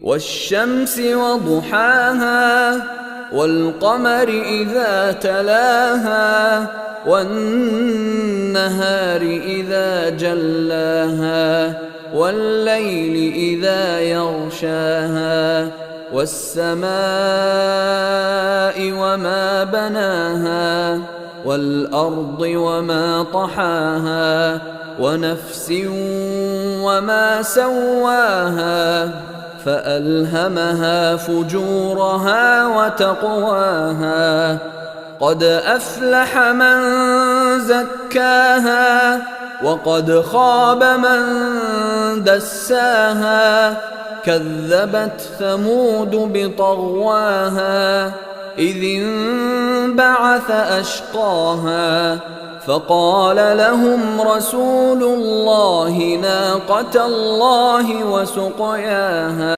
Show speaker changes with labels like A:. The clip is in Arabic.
A: والشمس وضحاها والقمر إذا تلاها والنهار إذا جلاها والليل إذا يغشاها والسماء وما بناها والأرض وما طحاها ونفس وما سواها فألهمها فجورها وتقواها قد أفلح من زكاها وقد خاب من دساها كذبت ثمود بطغواها إذ انبعث أشقاها فقال لهم رسول الله ناقة الله وسقياها